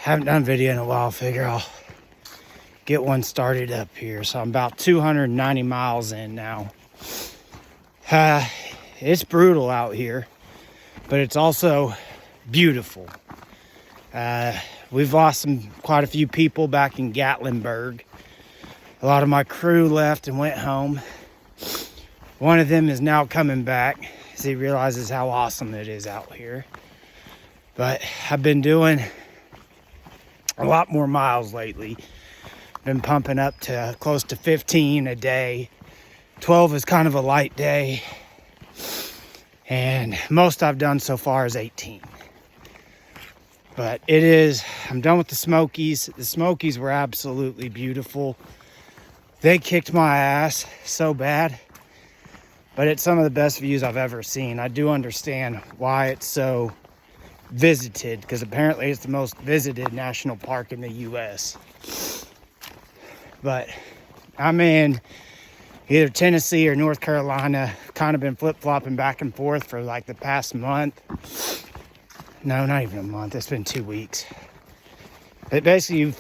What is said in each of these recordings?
Haven't done a video in a while. Figure I'll get one started up here. So I'm about 290 miles in now. It's brutal out here, but it's also beautiful. We've lost quite a few people back in Gatlinburg. A lot of my crew left and went home. One of them is now coming back as he realizes how awesome it is out here. But I've been doing a lot more miles lately. Been pumping up to close to 15 a day. 12 is kind of a light day. And most I've done so far is 18. But I'm done with the Smokies. The Smokies were absolutely beautiful. They kicked my ass so bad. But it's some of the best views I've ever seen. I do understand why it's so visited, because apparently it's the most visited national park in the U.S. But I'm in either Tennessee or North Carolina. Kind of been flip-flopping back and forth for like the past month. No, not even a month. It's been 2 weeks. But basically, you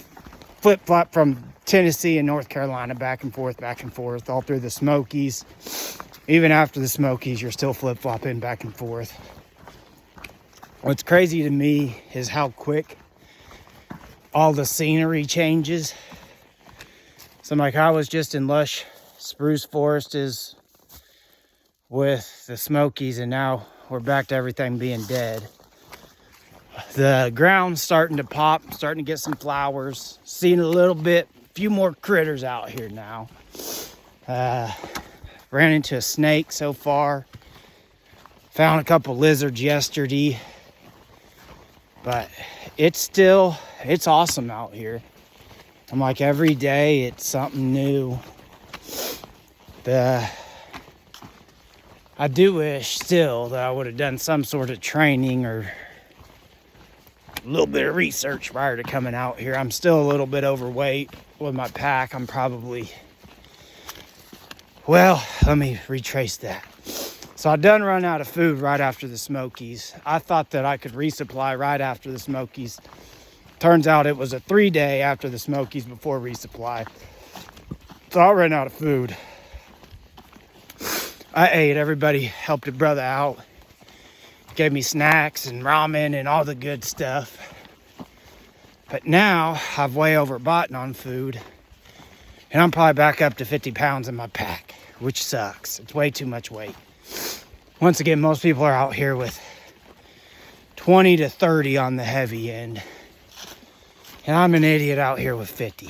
flip-flop from Tennessee and North Carolina back and forth, all through the Smokies. Even after the Smokies, you're still flip-flopping back and forth. What's crazy to me is how quick all the scenery changes. So like I was just in lush spruce forests with the Smokies, and now we're back to everything being dead. The ground's starting to pop, starting to get some flowers. Seeing a few more critters out here now. Ran into a snake so far. Found a couple lizards yesterday. But it's awesome out here. I'm like, every day it's something new. I do wish still that I would have done some sort of training or a little bit of research prior to coming out here. I'm still a little bit overweight with my pack. Let me retrace that. So I done run out of food right after the Smokies. I thought that I could resupply right after the Smokies. Turns out it was a 3-day after the Smokies before resupply. So I ran out of food. I ate. Everybody helped a brother out. Gave me snacks and ramen and all the good stuff. But now I've way overbought on food. And I'm probably back up to 50 pounds in my pack, which sucks. It's way too much weight. Once again, most people are out here with 20 to 30 on the heavy end. And I'm an idiot out here with 50.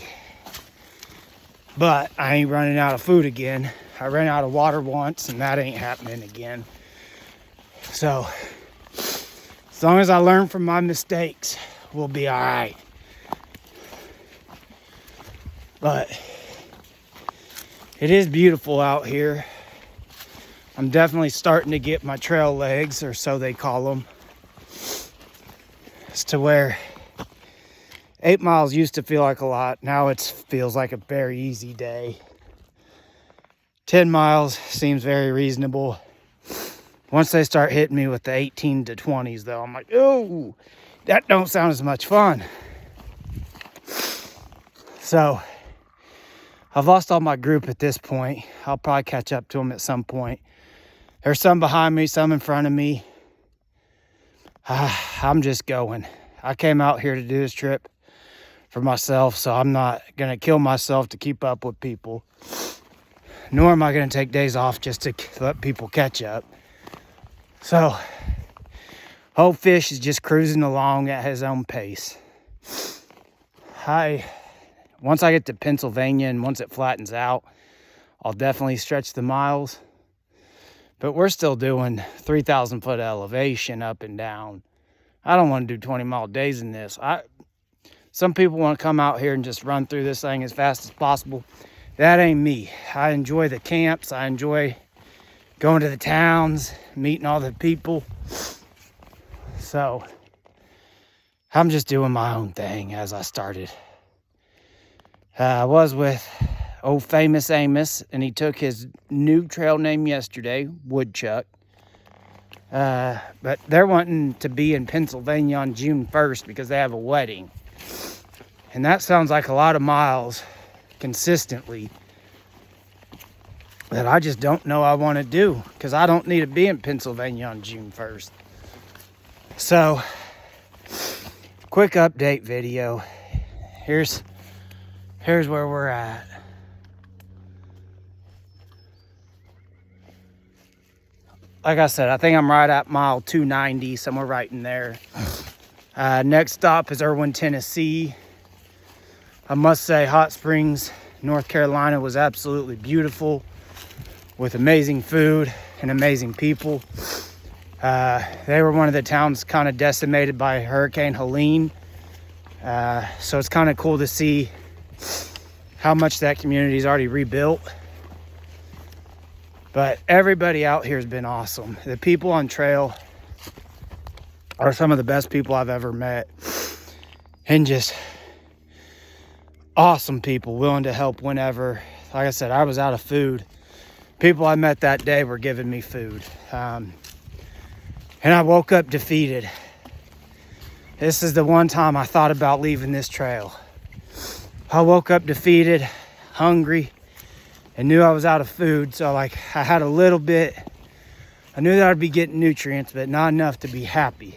But I ain't running out of food again. I ran out of water once, and that ain't happening again. So, as long as I learn from my mistakes, we'll be all right. But it is beautiful out here. I'm definitely starting to get my trail legs, or so they call them. It's to where 8 miles used to feel like a lot. Now it feels like a very easy day. 10 miles seems very reasonable. Once they start hitting me with the 18 to 20s, though, I'm like, oh, that don't sound as much fun. So I've lost all my group at this point. I'll probably catch up to them at some point. There's some behind me, some in front of me. I'm just going. I came out here to do this trip for myself, so I'm not going to kill myself to keep up with people. Nor am I going to take days off just to let people catch up. So, Old Fish is just cruising along at his own pace. Once I get to Pennsylvania and once it flattens out, I'll definitely stretch the miles. But we're still doing 3,000 foot elevation up and down. I don't want to do 20-mile days in this. Some people want to come out here and just run through this thing as fast as possible. That ain't me. I enjoy the camps. I enjoy going to the towns, meeting all the people. So I'm just doing my own thing as I started. I was with old famous Amos, and he took his new trail name yesterday, Woodchuck. But they're wanting to be in Pennsylvania on June 1st because they have a wedding. And that sounds like a lot of miles consistently that I just don't know I want to do, because I don't need to be in Pennsylvania on June 1st. So, quick update video. Here's where we're at. Like I said, I think I'm right at mile 290, somewhere right in there. Next stop is Erwin, Tennessee. I must say, Hot Springs, North Carolina was absolutely beautiful, with amazing food and amazing people. They were one of the towns kind of decimated by Hurricane Helene. So it's kind of cool to see how much that community's already rebuilt. But everybody out here has been awesome. The people on trail are some of the best people I've ever met. And just awesome people, willing to help whenever. Like I said, I was out of food. People I met that day were giving me food. And I woke up defeated. This is the one time I thought about leaving this trail. I woke up defeated, hungry, and knew I was out of food. So like I had a little bit. I knew that I'd be getting nutrients, but not enough to be happy.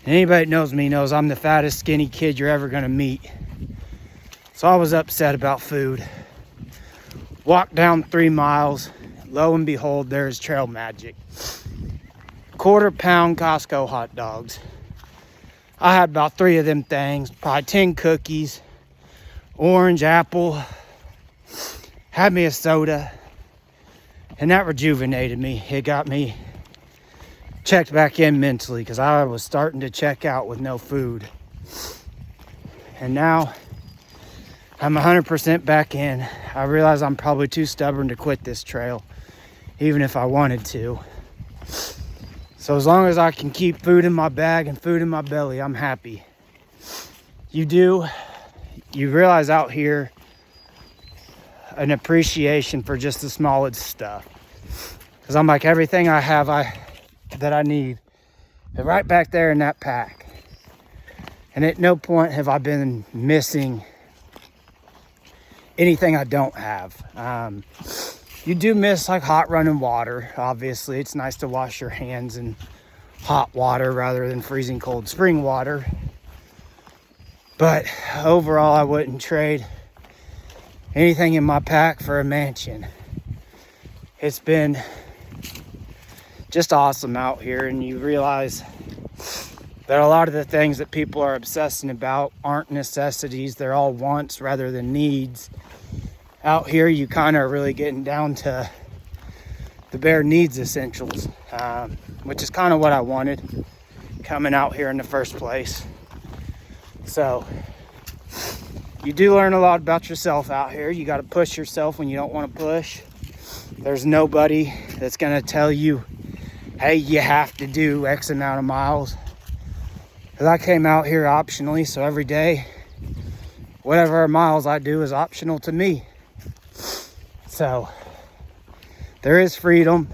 And anybody that knows me knows I'm the fattest, skinny kid you're ever gonna meet. So I was upset about food. Walked down 3 miles. Lo and behold, there's trail magic. Quarter-pound Costco hot dogs. I had about 3 of them things, probably 10 cookies, orange, apple, had me a soda, and that rejuvenated me. It got me checked back in mentally, because I was starting to check out with no food. And now I'm 100% back in. I realize I'm probably too stubborn to quit this trail, even if I wanted to. So as long as I can keep food in my bag and food in my belly, I'm happy. You realize out here an appreciation for just the smallest stuff. Because I'm like, everything I have that I need is right back there in that pack. And at no point have I been missing anything I don't have. You do miss like hot running water. Obviously, it's nice to wash your hands in hot water rather than freezing cold spring water. But overall, I wouldn't trade anything in my pack for a mansion. It's been just awesome out here, and you realize that a lot of the things that people are obsessing about aren't necessities. They're all wants rather than needs. Out here, you kind of are really getting down to the bare needs essentials, which is kind of what I wanted coming out here in the first place. So you do learn a lot about yourself out here. You got to push yourself when you don't want to push. There's nobody that's going to tell you, hey, you have to do X amount of miles. Because I came out here optionally, so every day, whatever miles I do is optional to me. So there is freedom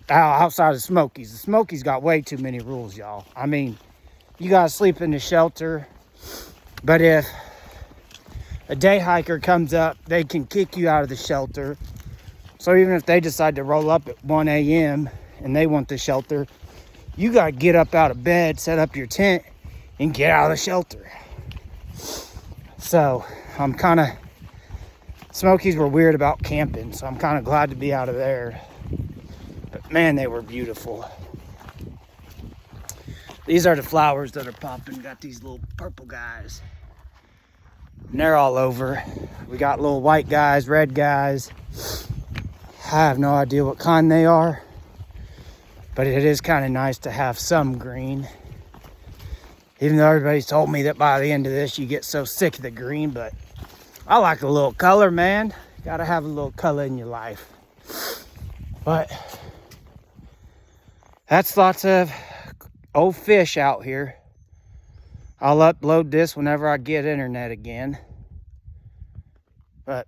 outside of Smokies. The Smokies got way too many rules, y'all. I mean, you gotta sleep in the shelter, but if a day hiker comes up, they can kick you out of the shelter. So even if they decide to roll up at 1 a.m. and they want the shelter, you gotta get up out of bed, set up your tent, and get out of the shelter. So I'm kind of, Smokies were weird about camping, so I'm kind of glad to be out of there. But man, they were beautiful. These are the flowers that are popping. Got these little purple guys. And they're all over. We got little white guys, red guys. I have no idea what kind they are, but it is kind of nice to have some green. Even though everybody's told me that by the end of this, you get so sick of the green, but I like a little color, man. Gotta have a little color in your life. But that's lots of old fish out here. I'll upload this whenever I get internet again. But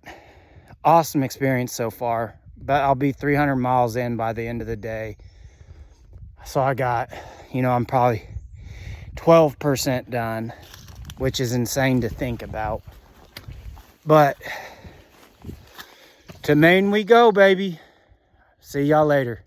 awesome experience so far. But I'll be 300 miles in by the end of the day. So I got, I'm probably 12% done. which is insane to think about. But to Maine we go, baby. See y'all later.